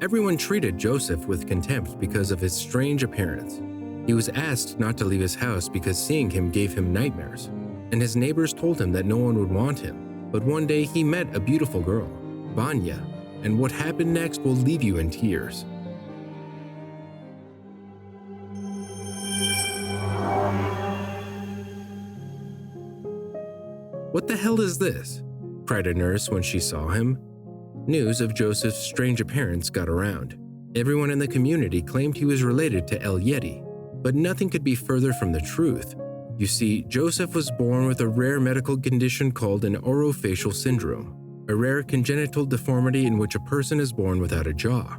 Everyone treated Joseph with contempt because of his strange appearance. He was asked not to leave his house because seeing him gave him nightmares, and his neighbors told him that no one would want him. But one day he met a beautiful girl, Vanya, and what happened next will leave you in tears. "What the hell is this?" cried a nurse when she saw him. News of Joseph's strange appearance got around. Everyone in the community claimed he was related to El Yeti, but nothing could be further from the truth. You see, Joseph was born with a rare medical condition called an orofacial syndrome, a rare congenital deformity in which a person is born without a jaw.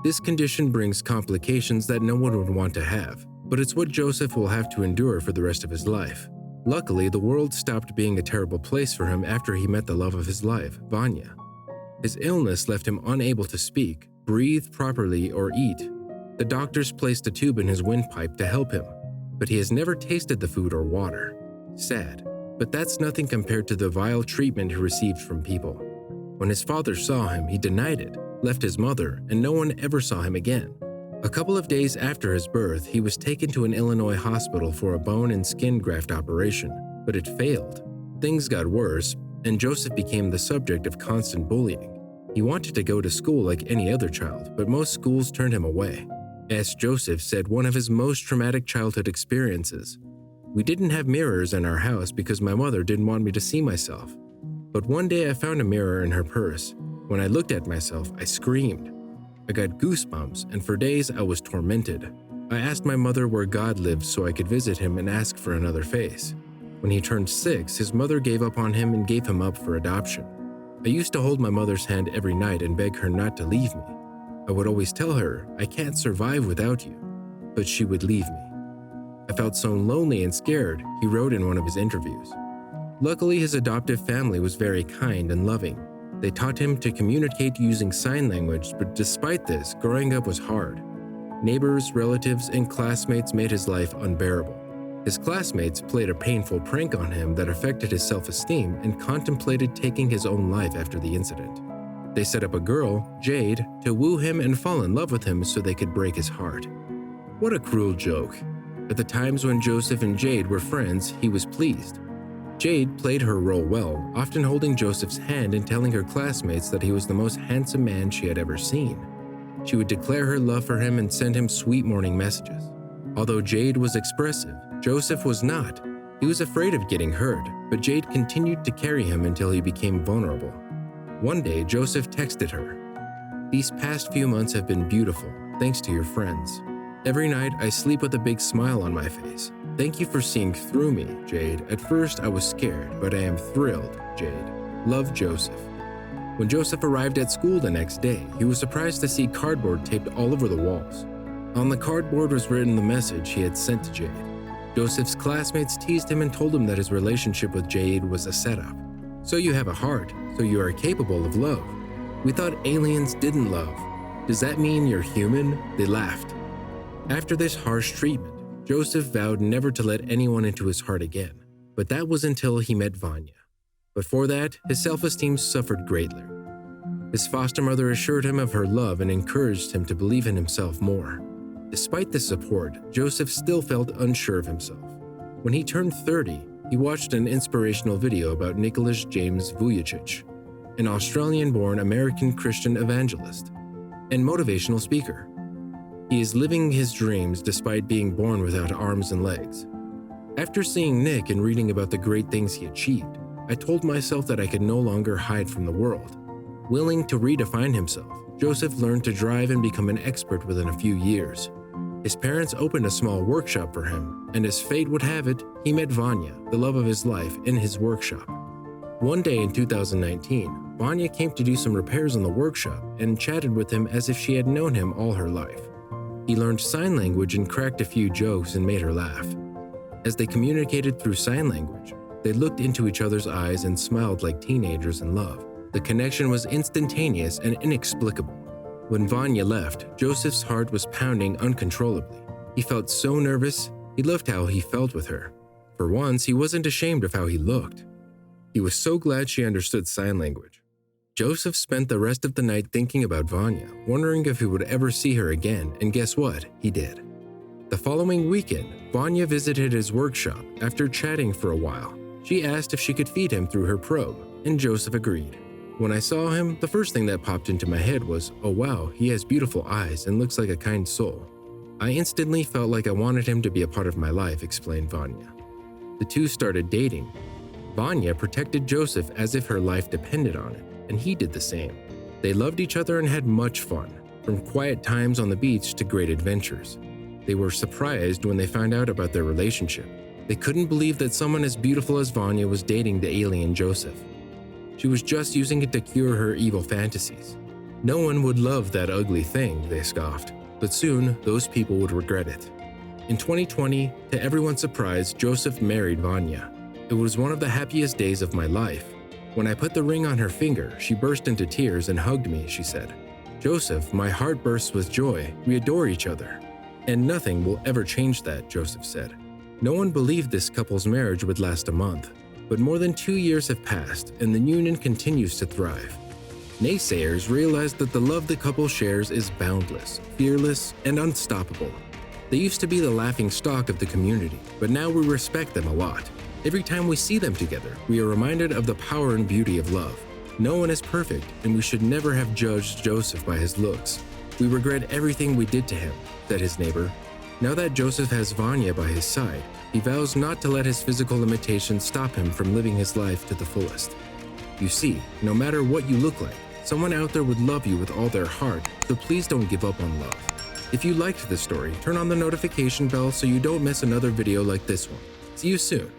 This condition brings complications that no one would want to have, but it's what Joseph will have to endure for the rest of his life. Luckily, the world stopped being a terrible place for him after he met the love of his life, Vanya. His illness left him unable to speak, breathe properly, or eat. The doctors placed a tube in his windpipe to help him, but he has never tasted the food or water. Sad, but that's nothing compared to the vile treatment he received from people. When his father saw him, he denied it, left his mother, and no one ever saw him again. A couple of days after his birth, he was taken to an Illinois hospital for a bone and skin graft operation, but it failed. Things got worse, and Joseph became the subject of constant bullying. He wanted to go to school like any other child, but most schools turned him away. As Joseph said one of his most traumatic childhood experiences, "We didn't have mirrors in our house because my mother didn't want me to see myself. But one day I found a mirror in her purse. When I looked at myself, I screamed. I got goosebumps, and for days I was tormented. I asked my mother where God lived so I could visit him and ask for another face. When he turned 6, his mother gave up on him and gave him up for adoption. I used to hold my mother's hand every night and beg her not to leave me. I would always tell her, 'I can't survive without you,' but she would leave me. I felt so lonely and scared," he wrote in one of his interviews. Luckily, his adoptive family was very kind and loving. They taught him to communicate using sign language, but despite this, growing up was hard. Neighbors, relatives, and classmates made his life unbearable. His classmates played a painful prank on him that affected his self-esteem and contemplated taking his own life after the incident. They set up a girl, Jade, to woo him and fall in love with him so they could break his heart. What a cruel joke. At the times when Joseph and Jade were friends, he was pleased. Jade played her role well, often holding Joseph's hand and telling her classmates that he was the most handsome man she had ever seen. She would declare her love for him and send him sweet morning messages. Although Jade was expressive, Joseph was not. He was afraid of getting hurt, but Jade continued to carry him until he became vulnerable. One day, Joseph texted her, "These past few months have been beautiful, thanks to your friends. Every night, I sleep with a big smile on my face. Thank you for seeing through me, Jade. At first, I was scared, but I am thrilled, Jade. Love, Joseph." When Joseph arrived at school the next day, he was surprised to see cardboard taped all over the walls. On the cardboard was written the message he had sent to Jade. Joseph's classmates teased him and told him that his relationship with Jade was a setup. "So you have a heart, so you are capable of love. We thought aliens didn't love. Does that mean you're human?" They laughed. After this harsh treatment, Joseph vowed never to let anyone into his heart again, but that was until he met Vanya. Before that, his self-esteem suffered greatly. His foster mother assured him of her love and encouraged him to believe in himself more. Despite this support, Joseph still felt unsure of himself. When he turned 30, he watched an inspirational video about Nicholas James Vujicic, an Australian-born American Christian evangelist and motivational speaker. He is living his dreams despite being born without arms and legs. After seeing Nick and reading about the great things he achieved, I told myself that I could no longer hide from the world. Willing to redefine himself, Joseph learned to drive and become an expert within a few years. His parents opened a small workshop for him, and as fate would have it, he met Vanya, the love of his life, in his workshop. One day in 2019, Vanya came to do some repairs on the workshop and chatted with him as if she had known him all her life. He learned sign language and cracked a few jokes and made her laugh. As they communicated through sign language, they looked into each other's eyes and smiled like teenagers in love. The connection was instantaneous and inexplicable. When Vanya left, Joseph's heart was pounding uncontrollably. He felt so nervous. He loved how he felt with her. For once, he wasn't ashamed of how he looked. He was so glad she understood sign language. Joseph spent the rest of the night thinking about Vanya, wondering if he would ever see her again, and guess what? He did. The following weekend, Vanya visited his workshop. After chatting for a while, she asked if she could feed him through her probe, and Joseph agreed. When I saw him, the first thing that popped into my head was, oh wow, he has beautiful eyes and looks like a kind soul. I instantly felt like I wanted him to be a part of my life, explained Vanya. The two started dating. Vanya protected Joseph as if her life depended on it, and he did the same. They loved each other and had much fun, from quiet times on the beach to great adventures. They were surprised when they found out about their relationship. They couldn't believe that someone as beautiful as Vanya was dating the alien Joseph. She was just using it to cure her evil fantasies. No one would love that ugly thing, they scoffed, but soon those people would regret it. In 2020, to everyone's surprise, Joseph married Vanya. It was one of the happiest days of my life. When I put the ring on her finger, she burst into tears and hugged me, she said. Joseph, my heart bursts with joy. We adore each other. And nothing will ever change that, Joseph said. No one believed this couple's marriage would last a month, but more than 2 years have passed and the union continues to thrive. Naysayers realize that the love the couple shares is boundless, fearless, and unstoppable. They used to be the laughing stock of the community, but now we respect them a lot. Every time we see them together, we are reminded of the power and beauty of love. No one is perfect, and we should never have judged Joseph by his looks. We regret everything we did to him, said his neighbor. Now that Joseph has Vanya by his side, he vows not to let his physical limitations stop him from living his life to the fullest. You see, no matter what you look like, someone out there would love you with all their heart, so please don't give up on love. If you liked this story, turn on the notification bell so you don't miss another video like this one. See you soon.